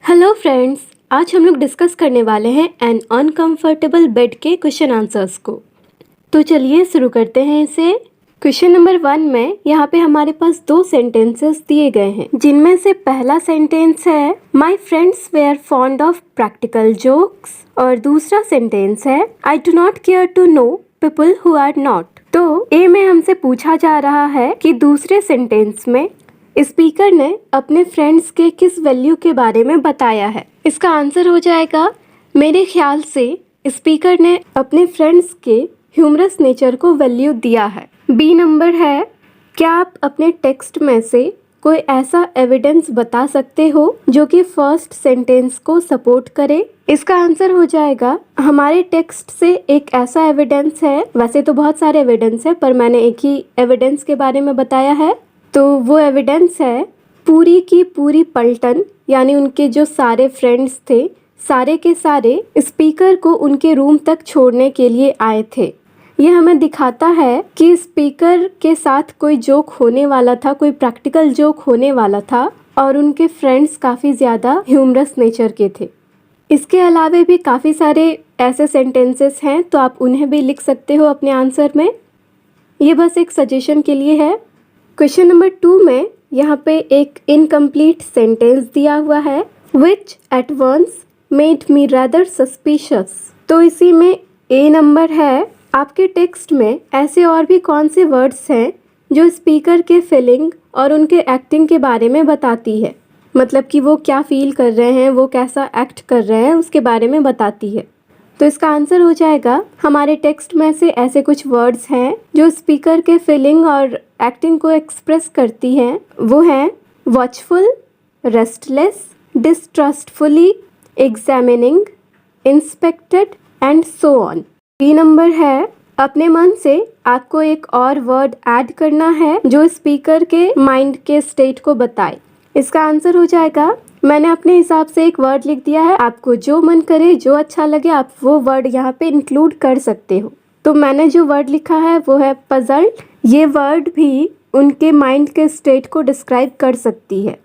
Hello friends, आज हम लोग डिस्कस करने वाले हैं एन अनकंफर्टेबल बेड के क्वेश्चन आंसर्स को। तो चलिए शुरू करते हैं इसे। क्वेश्चन नंबर 1 में यहाँ पे हमारे पास दो सेंटेंसेस दिए गए हैं, जिनमें से पहला सेंटेंस है my friends were fond of practical jokes और दूसरा सेंटेंस है I do not care to know people who are not. तो ए में हमसे पूछा जा रहा है कि दूसरे सेंटेंस में स्पीकर ने अपने फ्रेंड्स के किस वैल्यू के बारे में बताया है। इसका आंसर हो जाएगा, मेरे ख्याल से स्पीकर ने अपने फ्रेंड्स के ह्यूमरस नेचर को वैल्यू दिया है। बी नंबर है, क्या आप अपने टेक्स्ट में से कोई ऐसा एविडेंस बता सकते हो जो कि फर्स्ट सेंटेंस को सपोर्ट करे। इसका आंसर हो जाएगा, हमारे टेक्स्ट से एक ऐसा एविडेंस है, वैसे तो बहुत सारे एविडेंस है पर मैंने एक ही एविडेंस के बारे में बताया है। तो वो एविडेंस है पूरी की पूरी पलटन, यानी उनके जो सारे फ्रेंड्स थे सारे के सारे स्पीकर को उनके रूम तक छोड़ने के लिए आए थे। ये हमें दिखाता है कि स्पीकर के साथ कोई जोक होने वाला था, कोई प्रैक्टिकल जोक होने वाला था और उनके फ्रेंड्स काफ़ी ज़्यादा ह्यूमरस नेचर के थे। इसके अलावा भी काफ़ी सारे ऐसे सेंटेंसेस हैं, तो आप उन्हें भी लिख सकते हो अपने आंसर में। ये बस एक सजेशन के लिए है। क्वेश्चन नंबर 2 में यहाँ पे एक इनकम्प्लीट सेंटेंस दिया हुआ है which at once made me rather suspicious. तो इसी में ए नंबर है, आपके टेक्स्ट में ऐसे और भी कौन से वर्ड्स हैं जो स्पीकर के फीलिंग और उनके एक्टिंग के बारे में बताती है, मतलब कि वो क्या फील कर रहे हैं, वो कैसा एक्ट कर रहे हैं उसके बारे में बताती है। तो इसका आंसर हो जाएगा, हमारे टेक्स्ट में से ऐसे कुछ वर्ड्स हैं जो स्पीकर के फीलिंग और एक्टिंग को एक्सप्रेस करती हैं। वो हैं watchful, restless, distrustfully, examining, inspected and so on. B number है, अपने मन से आपको एक और वर्ड ऐड करना है जो स्पीकर के माइंड के स्टेट को बताए। इसका आंसर हो जाएगा, मैंने अपने हिसाब से एक वर्ड लिख दिया है, आपको जो मन करे जो अच्छा लगे आप वो वर्ड यहाँ पे इंक्लूड कर सकते हो। तो मैंने जो वर्ड लिखा है वो है पजल्ड। ये वर्ड भी उनके माइंड के स्टेट को डिस्क्राइब कर सकती है।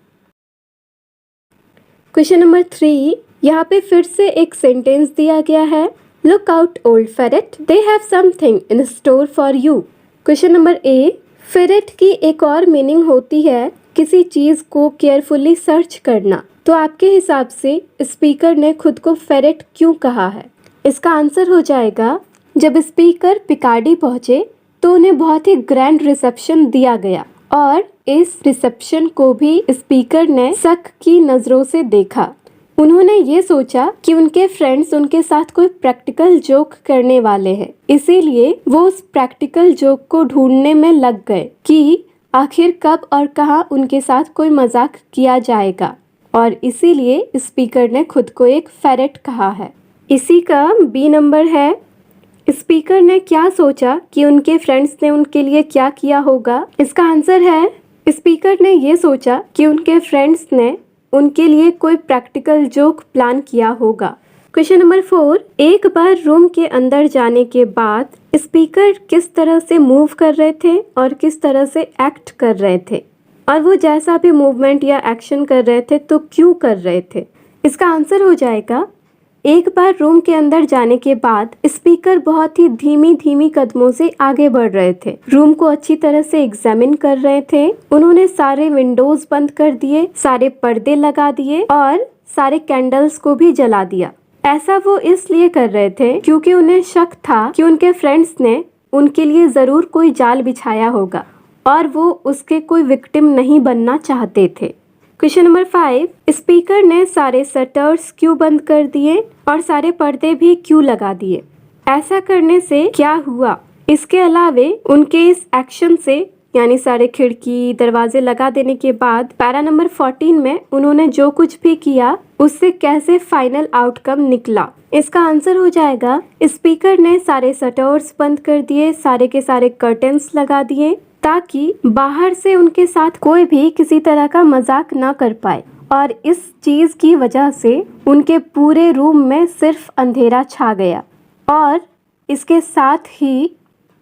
क्वेश्चन नंबर 3, यहाँ पे फिर से एक सेंटेंस दिया गया है look out old ferret, they have something in store for you. Question number A, ferret की एक और मीनिंग होती है किसी चीज को केयरफुली सर्च करना। तो आपके हिसाब से स्पीकर ने खुद को फेरेट क्यों कहा है। इसका आंसर हो जाएगा, जब स्पीकर पिकार्डी पहुंचे तो उन्हें बहुत ही ग्रैंड रिसेप्शन दिया गया और इस रिसेप्शन को भी स्पीकर ने शक की नजरों से देखा। उन्होंने ये सोचा कि उनके फ्रेंड्स उनके साथ कोई प्रैक्टिकल जोक करने वाले हैं, इसीलिए वो उस प्रैक्टिकल जोक को ढूंढने में लग गए कि आखिर कब और कहाँ उनके साथ कोई मजाक किया जाएगा, और इसीलिए स्पीकर ने खुद को एक फेरेट कहा है। इसी का बी नंबर है, स्पीकर ने क्या सोचा कि उनके फ्रेंड्स ने उनके लिए क्या किया होगा। इसका आंसर है, स्पीकर ने ये सोचा कि उनके फ्रेंड्स ने उनके लिए कोई प्रैक्टिकल जोक प्लान किया होगा। क्वेश्चन नंबर 4, एक बार रूम के अंदर जाने के बाद स्पीकर किस तरह से मूव कर रहे थे और किस तरह से एक्ट कर रहे थे, और वो जैसा भी मूवमेंट या एक्शन कर रहे थे तो क्यों कर रहे थे। इसका आंसर हो जाएगा, एक बार रूम के अंदर जाने के बाद स्पीकर बहुत ही धीमी धीमी कदमों से आगे बढ़ रहे थे, रूम को अच्छी तरह से एग्जामिन कर रहे थे। उन्होंने सारे विंडोज बंद कर दिए, सारे पर्दे लगा दिए और सारे कैंडल्स को भी जला दिया। ऐसा वो इसलिए कर रहे थे क्योंकि उन्हें शक था कि उनके फ्रेंड्स ने उनके लिए जरूर कोई जाल बिछाया होगा और वो उसके कोई विक्टिम नहीं बनना चाहते थे। क्वेश्चन नंबर 5, स्पीकर ने सारे शटर्स क्यों बंद कर दिए और सारे पर्दे भी क्यों लगा दिए। ऐसा करने से क्या हुआ। इसके अलावे उनके इस एक्शन से, यानी सारे खिड़की दरवाजे लगा देने के बाद पैरा नंबर 14 में उन्होंने जो कुछ भी किया उससे कैसे फाइनल आउटकम निकला। इसका आंसर हो जाएगा, स्पीकर ने सारे शटर्स बंद कर दिए, सारे के सारे कर्टेन्स लगा दिए ताकि बाहर से उनके साथ कोई भी किसी तरह का मजाक ना कर पाए, और इस चीज की वजह से उनके पूरे रूम में सिर्फ अंधेरा छा गया। और इसके साथ ही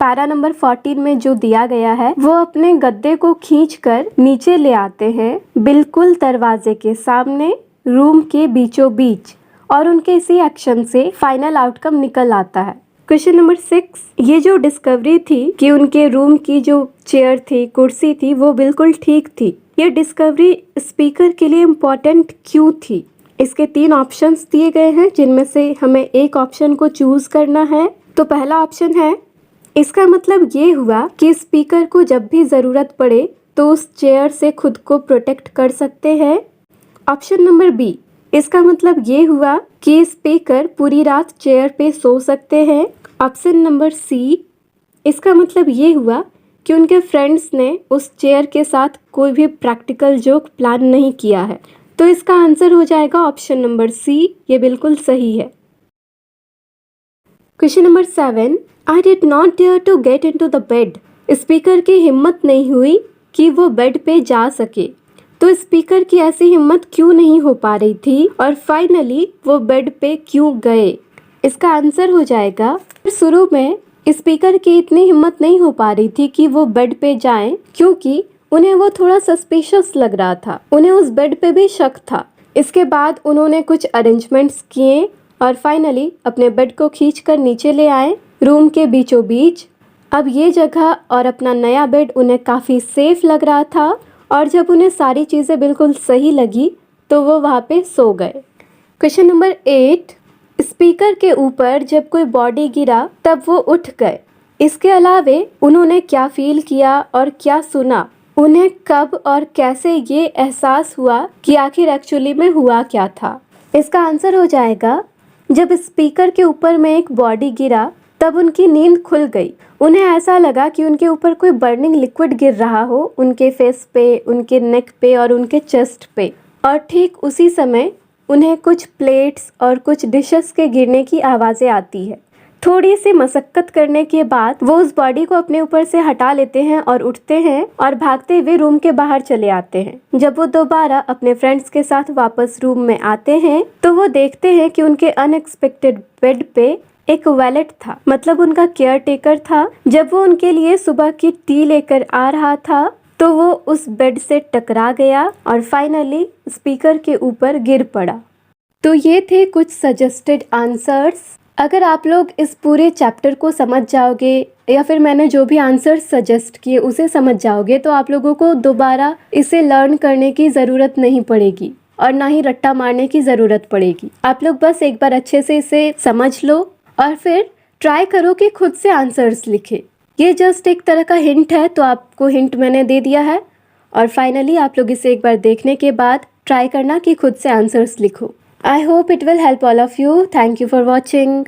पैरा नंबर 14 में जो दिया गया है, वो अपने गद्दे को खींचकर नीचे ले आते हैं बिल्कुल दरवाजे के सामने, रूम के बीचों बीच और उनके इसी एक्शन से फाइनल आउटकम निकल आता है। क्वेश्चन नंबर 6, ये जो डिस्कवरी थी कि उनके रूम की जो चेयर थी, कुर्सी थी, वो बिल्कुल ठीक थी, ये डिस्कवरी स्पीकर के लिए इम्पोर्टेंट क्यों थी? इसके 3 ऑप्शंस दिए गए हैं जिनमें से हमें एक ऑप्शन को चूज करना है। तो पहला ऑप्शन है, इसका मतलब ये हुआ कि स्पीकर को जब भी ज़रूरत पड़े तो उस चेयर से खुद को प्रोटेक्ट कर सकते हैं। ऑप्शन नंबर बी, इसका मतलब ये हुआ कि स्पीकर पूरी रात चेयर पे सो सकते हैं। ऑप्शन नंबर सी, इसका मतलब ये हुआ कि उनके फ्रेंड्स ने उस चेयर के साथ कोई भी प्रैक्टिकल जोक प्लान नहीं किया है। तो इसका आंसर हो जाएगा ऑप्शन नंबर सी, ये बिल्कुल सही है। Question number 7, I did not dare to get into the bed. Speaker की हिम्मत नहीं हुई कि वो बेड पे जा सके। तो स्पीकर की ऐसी हिम्मत क्यों नहीं हो पा रही थी और फाइनली वो बेड पे क्यों गए? इसका आंसर हो जाएगा, शुरू में स्पीकर की इतनी हिम्मत नहीं हो पा रही थी कि वो बेड पे जाएं क्योंकि उन्हें वो थोड़ा सस्पिशियस लग रहा था, उन्हें उस बेड पे भी शक था। इसके बाद उन्होंने कुछ अरेंजमेंट्स किए और फाइनली अपने बेड को खींचकर नीचे ले आए रूम के बीचों बीच। अब ये जगह और अपना नया बेड उन्हें काफ़ी सेफ लग रहा था और जब उन्हें सारी चीज़ें बिल्कुल सही लगी तो वो वहाँ पे सो गए। क्वेश्चन नंबर 8, स्पीकर के ऊपर जब कोई बॉडी गिरा तब वो उठ गए। इसके अलावे उन्होंने क्या फील किया और क्या सुना? उन्हें कब और कैसे ये एहसास हुआ कि आखिर एक्चुअली में हुआ क्या था? इसका आंसर हो जाएगा, जब स्पीकर के ऊपर में एक बॉडी गिरा तब उनकी नींद खुल गई। उन्हें ऐसा लगा कि उनके ऊपर कोई बर्निंग लिक्विड गिर रहा हो, उनके फेस पे, उनके नेक पे और उनके चेस्ट पे। और ठीक उसी समय उन्हें कुछ प्लेट्स और कुछ डिशेस के गिरने की आवाज़ें आती है। थोड़ी सी मशक्कत करने के बाद वो उस बॉडी को अपने ऊपर से हटा लेते हैं और उठते हैं और भागते हुए रूम के बाहर चले आते हैं। जब वो दोबारा अपने फ्रेंड्स के साथ वापस रूम में आते हैं तो वो देखते हैं कि उनके अनएक्सपेक्टेड बेड पे एक वैलेट था, मतलब उनका केयर टेकर था। जब वो उनके लिए सुबह की टी लेकर आ रहा था तो वो उस बेड से टकरा गया और फाइनली स्पीकर के ऊपर गिर पड़ा। तो ये थे कुछ सजेस्टेड आंसर्स। अगर आप लोग इस पूरे चैप्टर को समझ जाओगे या फिर मैंने जो भी आंसर्स सजेस्ट किए उसे समझ जाओगे तो आप लोगों को दोबारा इसे लर्न करने की ज़रूरत नहीं पड़ेगी और ना ही रट्टा मारने की ज़रूरत पड़ेगी। आप लोग बस एक बार अच्छे से इसे समझ लो और फिर ट्राई करो कि खुद से आंसर्स लिखे। ये जस्ट एक तरह का हिंट है, तो आपको हिंट मैंने दे दिया है और फाइनली आप लोग इसे एक बार देखने के बाद ट्राई करना कि खुद से आंसर्स लिखो। I hope it will help all of you. Thank you for watching.